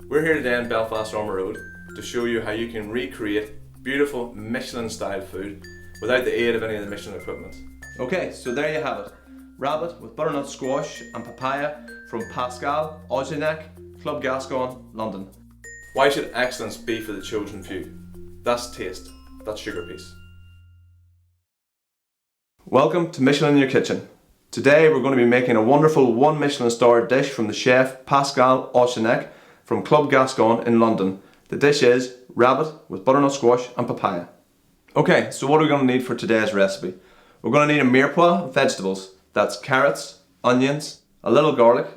We're here today in Belfast Armour Road to show you how you can recreate beautiful Michelin style food without the aid of any of the Michelin equipment. Okay, so there you have it. Rabbit with butternut squash and papaya from Pascal, Aussignac, Club Gascon, London. Why should excellence be for the chosen few? That's taste, that's sugar piece. Welcome to Michelin in your kitchen. Today we're going to be making a wonderful 1 Michelin star dish from the chef Pascal Aussignac from Club Gascon in London. The dish is rabbit with butternut squash and papaya. Okay, so what are we going to need for today's recipe? We're going to need a mirepoix of vegetables. That's carrots, onions, a little garlic,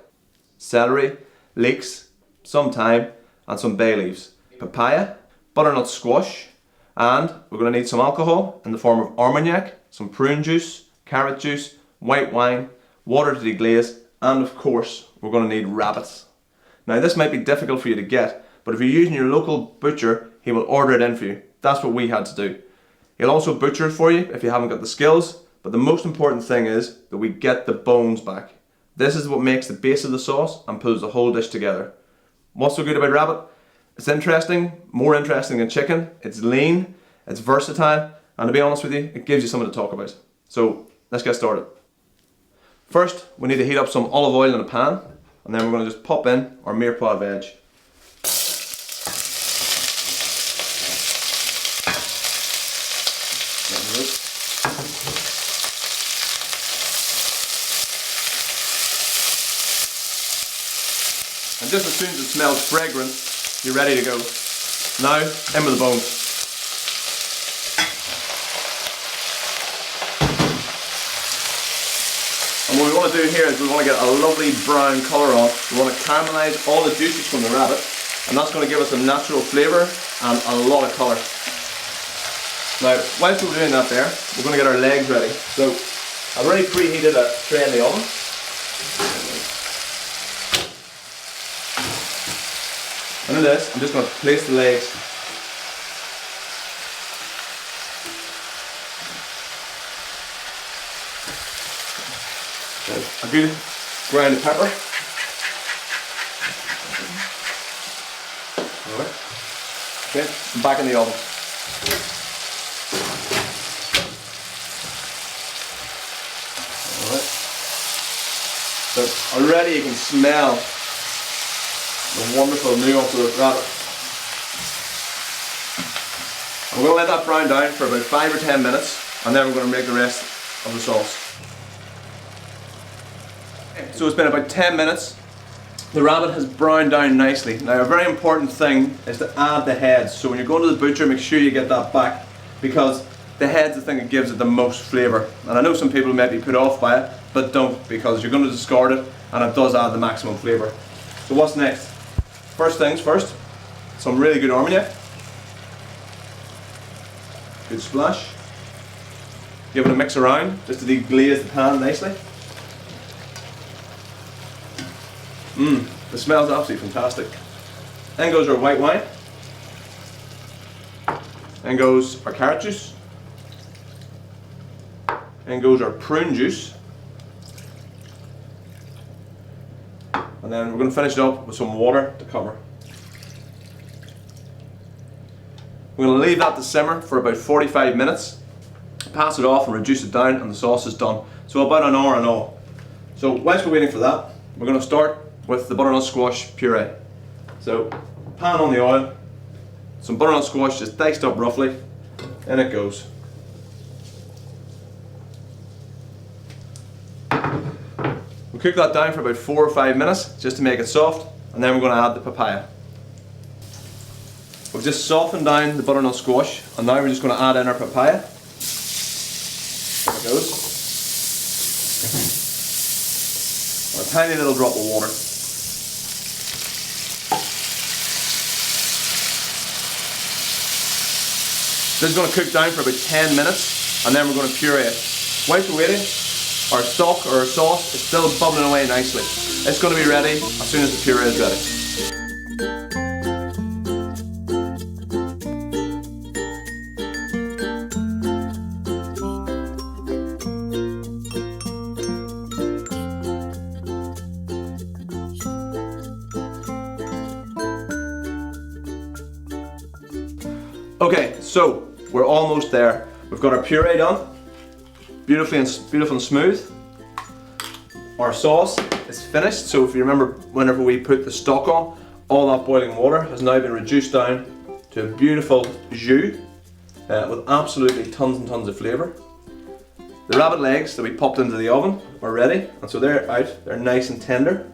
celery, leeks, some thyme and some bay leaves. Papaya, butternut squash, and we're going to need some alcohol in the form of Armagnac, some prune juice, carrot juice, white wine, water to deglaze, and of course we're going to need rabbits. Now this might be difficult for you to get, but if you're using your local butcher, he will order it in for you. That's what we had to do. He'll also butcher it for you if you haven't got the skills, but the most important thing is that we get the bones back. This is what makes the base of the sauce and pulls the whole dish together. What's so good about rabbit? It's interesting, more interesting than chicken. It's lean, it's versatile, and to be honest with you, it gives you something to talk about. So let's get started. First, we need to heat up some olive oil in a pan, and then we're going to just pop in our mirepoix veg. And just as soon as it smells fragrant, you're ready to go. Now, in with the bones. And what we want to do here is we want to get a lovely brown colour on. We want to caramelise all the juices from the rabbit, and that's going to give us a natural flavour and a lot of colour. Now, whilst we're doing that there, we're going to get our legs ready. So, I've already preheated a tray in the oven. And in this, I'm just going to place the legs. A good ground of pepper. Alright. Okay, I'm back in the oven. Alright. So already you can smell the wonderful nuance of the rabbit. I'm going to let that brown down for about 5 or 10 minutes, and then we're going to make the rest of the sauce. So it's been about 10 minutes. The rabbit has browned down nicely. Now a very important thing is to add the heads. So when you're going to the butcher, make sure you get that back, because the head's the thing that gives it the most flavour. And I know some people might be put off by it, but don't, because you're going to discard it and it does add the maximum flavour. So what's next? First things first, some really good Armagnac. Good splash. Give it a mix around just to deglaze the pan nicely. The smell's absolutely fantastic. Then goes our white wine. Then goes our carrot juice. Then goes our prune juice. And then we're going to finish it up with some water to cover. We're going to leave that to simmer for about 45 minutes. Pass it off and reduce it down, and the sauce is done. So about an hour in all. So whilst we're waiting for that, we're going to start with the butternut squash puree. So, pan on the oil, some butternut squash just diced up roughly, and it goes. We'll cook that down for about 4 or 5 minutes just to make it soft, and then we're going to add the papaya. We've just softened down the butternut squash, and now we're just going to add in our papaya. There it goes. A tiny little drop of water. This is going to cook down for about 10 minutes, and then we're going to puree it. Whilst we're waiting, our stock or our sauce is still bubbling away nicely. It's going to be ready as soon as the puree is ready. Okay, so we're almost there. We've got our puree done, beautiful and smooth. Our sauce is finished, so if you remember whenever we put the stock on, all that boiling water has now been reduced down to a beautiful jus with absolutely tons and tons of flavour. The rabbit legs that we popped into the oven are ready, and so they're out, they're nice and tender,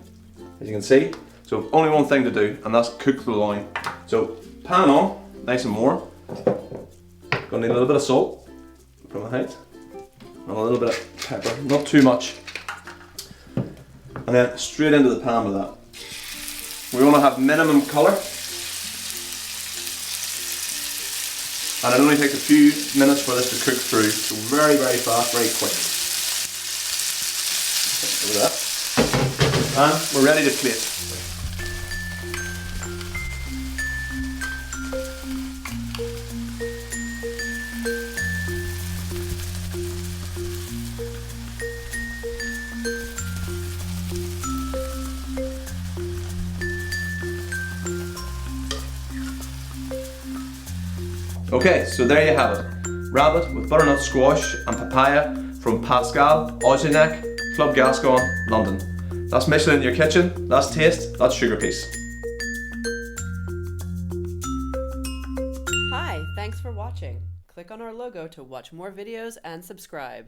as you can see. So only one thing to do, and that's cook the loin. So pan on, nice and warm. Gonna need a little bit of salt from the height, and a little bit of pepper, not too much. And then straight into the pan with that. We want to have minimum colour, and it only takes a few minutes for this to cook through, so very, very fast, very quick. Over that. And we're ready to plate. Okay, so there you have it. Rabbit with butternut squash and papaya from Pascal, Aussignac, Club Gascon, London. That's Michelin in your kitchen, that's taste, that's sugar piece. Hi, thanks for watching. Click on our logo to watch more videos and subscribe.